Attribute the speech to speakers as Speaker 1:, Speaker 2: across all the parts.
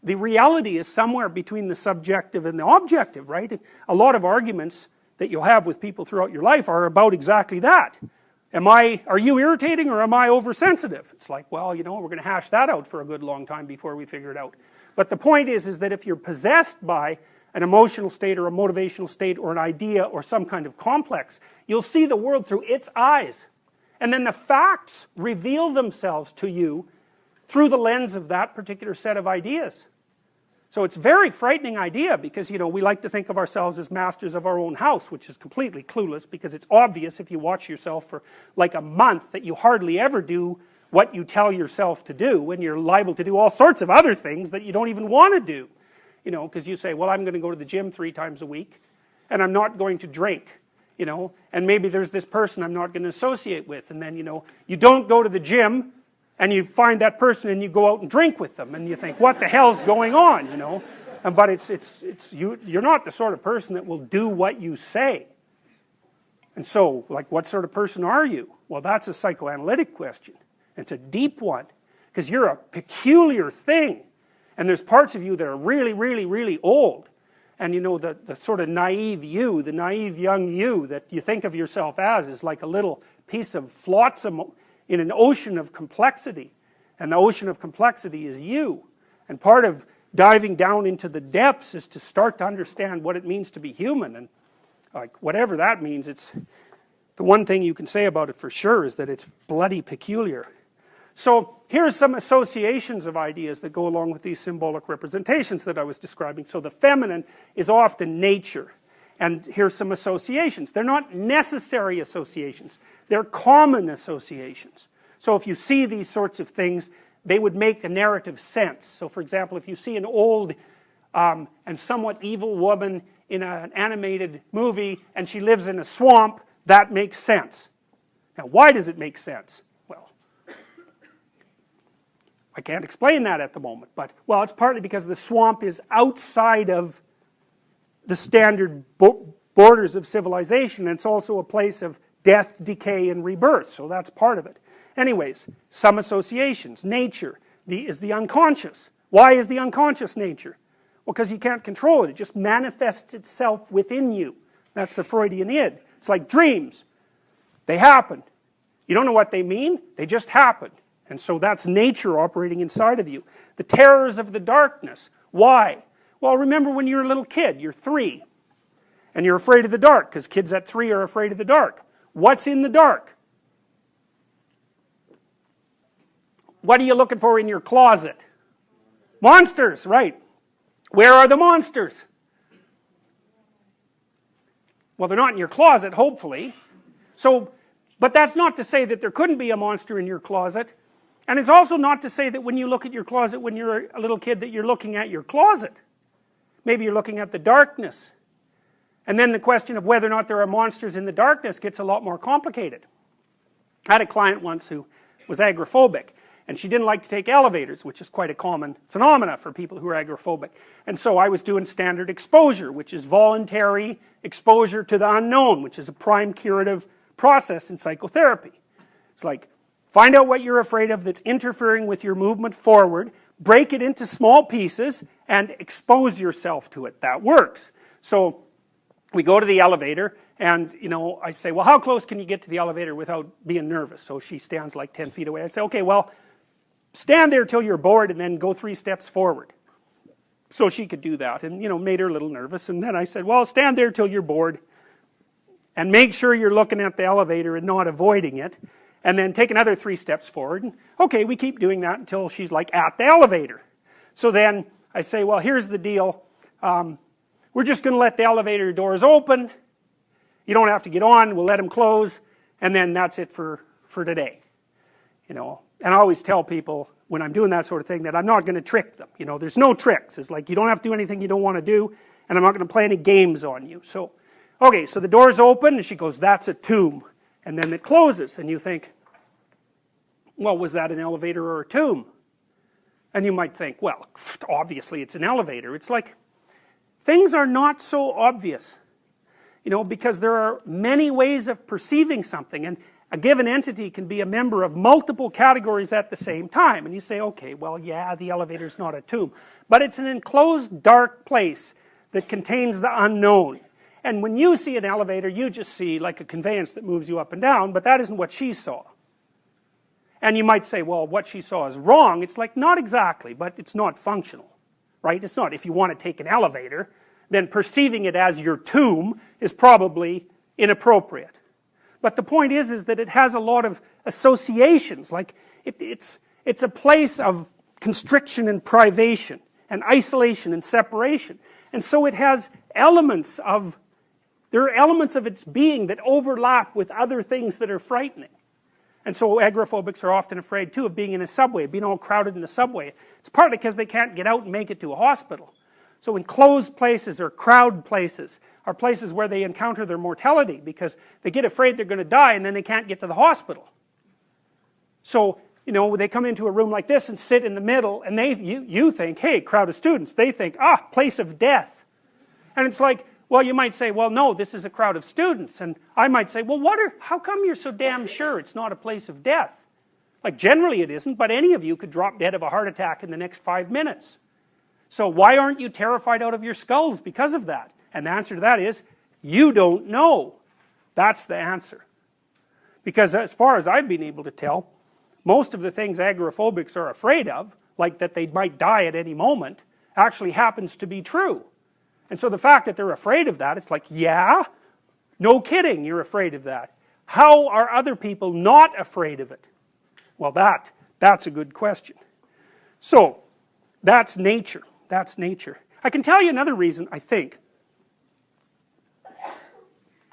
Speaker 1: the reality is somewhere between the subjective and the objective, right? A lot of arguments that you'll have with people throughout your life are about exactly that. Are you irritating or am I oversensitive? It's like, well, you know, we're going to hash that out for a good long time before we figure it out. But the point is that if you're possessed by an emotional state or a motivational state or an idea or some kind of complex, you'll see the world through its eyes. And then the facts reveal themselves to you through the lens of that particular set of ideas. So it's a very frightening idea because, you know, we like to think of ourselves as masters of our own house, which is completely clueless because it's obvious if you watch yourself for like a month that you hardly ever do what you tell yourself to do, and you're liable to do all sorts of other things that you don't even want to do. You know, because you say, well, I'm going to go to the gym 3 times a week and I'm not going to drink, you know, and maybe there's this person I'm not going to associate with, and then, you know, you don't go to the gym and you find that person and you go out and drink with them and you think, what the hell's going on, you know? But you're not the sort of person that will do what you say. And so, like, what sort of person are you? Well, that's a psychoanalytic question. It's a deep one, because you're a peculiar thing. And there's parts of you that are really, really, really old. And you know, the sort of naive you, the naive young you that you think of yourself as is like a little piece of flotsam in an ocean of complexity. And the ocean of complexity is you. And part of diving down into the depths is to start to understand what it means to be human. And like, whatever that means, it's the one thing you can say about it for sure is that it's bloody peculiar. So here's some associations of ideas that go along with these symbolic representations that I was describing. So the feminine is often nature. And here's some associations. They're not necessary associations. They're common associations. So if you see these sorts of things, they would make a narrative sense. So for example, if you see an old and somewhat evil woman in an animated movie and she lives in a swamp, that makes sense. Now why does it make sense? Well, I can't explain that at the moment, but, well, it's partly because the swamp is outside of the standard borders of civilization, and it's also a place of death, decay, and rebirth, so that's part of it. Anyways, some associations. Nature is the unconscious. Why is the unconscious nature? Well, because you can't control it. It just manifests itself within you. That's the Freudian id. It's like dreams. They happen. You don't know what they mean, they just happen. And so that's nature operating inside of you. The terrors of the darkness. Why? Well, remember when you were a little kid, you're 3, and you're afraid of the dark, because kids at 3 are afraid of the dark. What's in the dark? What are you looking for in your closet? Monsters, right. Where are the monsters? Well, they're not in your closet, hopefully. So, but that's not to say that there couldn't be a monster in your closet. And it's also not to say that when you look at your closet when you're a little kid that you're looking at your closet. Maybe you're looking at the darkness. And then the question of whether or not there are monsters in the darkness gets a lot more complicated. I had a client once who was agoraphobic, and she didn't like to take elevators, which is quite a common phenomena for people who are agoraphobic. And so I was doing standard exposure, which is voluntary exposure to the unknown, which is a prime curative process in psychotherapy. It's like, find out what you're afraid of that's interfering with your movement forward, break it into small pieces, and expose yourself to it. That works. So we go to the elevator, and you know, I say, well, how close can you get to the elevator without being nervous? So she stands like 10 feet away. I say, okay, well, stand there till you're bored and then go 3 steps forward. So she could do that, and you know, made her a little nervous. And then I said, well, stand there till you're bored and make sure you're looking at the elevator and not avoiding it, and then take another 3 steps forward. And okay, we keep doing that until she's like at the elevator. So then I say, well, here's the deal. We're just going to let the elevator doors open. You don't have to get on. We'll let them close, and then that's it for today. You know, and I always tell people when I'm doing that sort of thing that I'm not going to trick them. You know, there's no tricks. It's like you don't have to do anything you don't want to do, and I'm not going to play any games on you. So, okay, so the door's open, and she goes, that's a tomb. And then it closes, and you think, well, was that an elevator or a tomb? And you might think, well, obviously it's an elevator. It's like, things are not so obvious, you know, because there are many ways of perceiving something. And a given entity can be a member of multiple categories at the same time. And you say, okay, well, yeah, the elevator's not a tomb. But it's an enclosed, dark place that contains the unknown. And when you see an elevator, you just see like a conveyance that moves you up and down, but that isn't what she saw. And you might say, well, what she saw is wrong. It's like, not exactly, but it's not functional, right? It's not. If you want to take an elevator, then perceiving it as your tomb is probably inappropriate. But the point is that it has a lot of associations, like it's a place of constriction and privation, and isolation and separation. And so it has elements of, there are elements of its being that overlap with other things that are frightening. And so agoraphobics are often afraid too of being in a subway, being all crowded in a subway. It's partly because they can't get out and make it to a hospital. So enclosed places or crowd places are places where they encounter their mortality because they get afraid they're going to die and then they can't get to the hospital. So, you know, they come into a room like this and sit in the middle and you think, hey, crowd of students. They think, place of death. And it's like, well, you might say, well, no, this is a crowd of students. And I might say, well, how come you're so damn sure it's not a place of death? Like, generally it isn't, but any of you could drop dead of a heart attack in the next 5 minutes. So why aren't you terrified out of your skulls because of that? And the answer to that is, you don't know. That's the answer. Because as far as I've been able to tell, most of the things agoraphobics are afraid of, like that they might die at any moment, actually happens to be true. And so the fact that they're afraid of that, it's like, yeah, no kidding, you're afraid of that. How are other people not afraid of it? Well, that's a good question. So, that's nature. That's nature. I can tell you another reason, I think,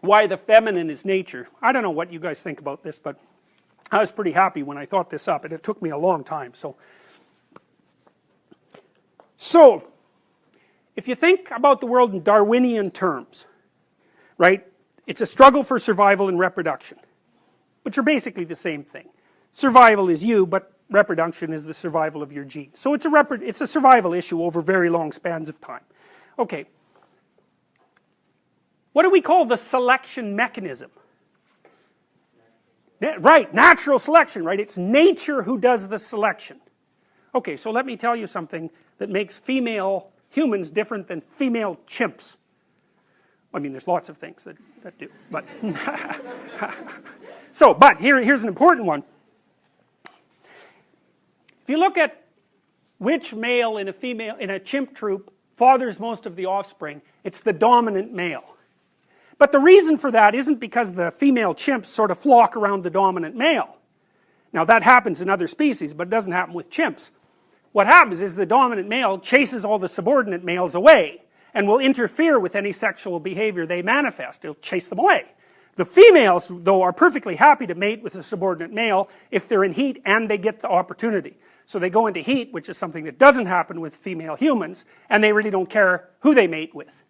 Speaker 1: why the feminine is nature. I don't know what you guys think about this, but I was pretty happy when I thought this up, and it took me a long time. So if you think about the world in Darwinian terms, right, it's a struggle for survival and reproduction, which are basically the same thing. Survival is you, but reproduction is the survival of your genes. So it's a survival issue over very long spans of time. Okay. What do we call the selection mechanism? Right, natural selection, right? It's nature who does the selection. Okay, so let me tell you something that makes female humans different than female chimps. I mean, there's lots of things that do, but... but here's an important one. If you look at which male in a chimp troop fathers most of the offspring, it's the dominant male. But the reason for that isn't because the female chimps sort of flock around the dominant male. Now that happens in other species, but it doesn't happen with chimps. What happens is the dominant male chases all the subordinate males away and will interfere with any sexual behavior they manifest. It'll chase them away. The females, though, are perfectly happy to mate with a subordinate male if they're in heat and they get the opportunity. So they go into heat, which is something that doesn't happen with female humans, and they really don't care who they mate with.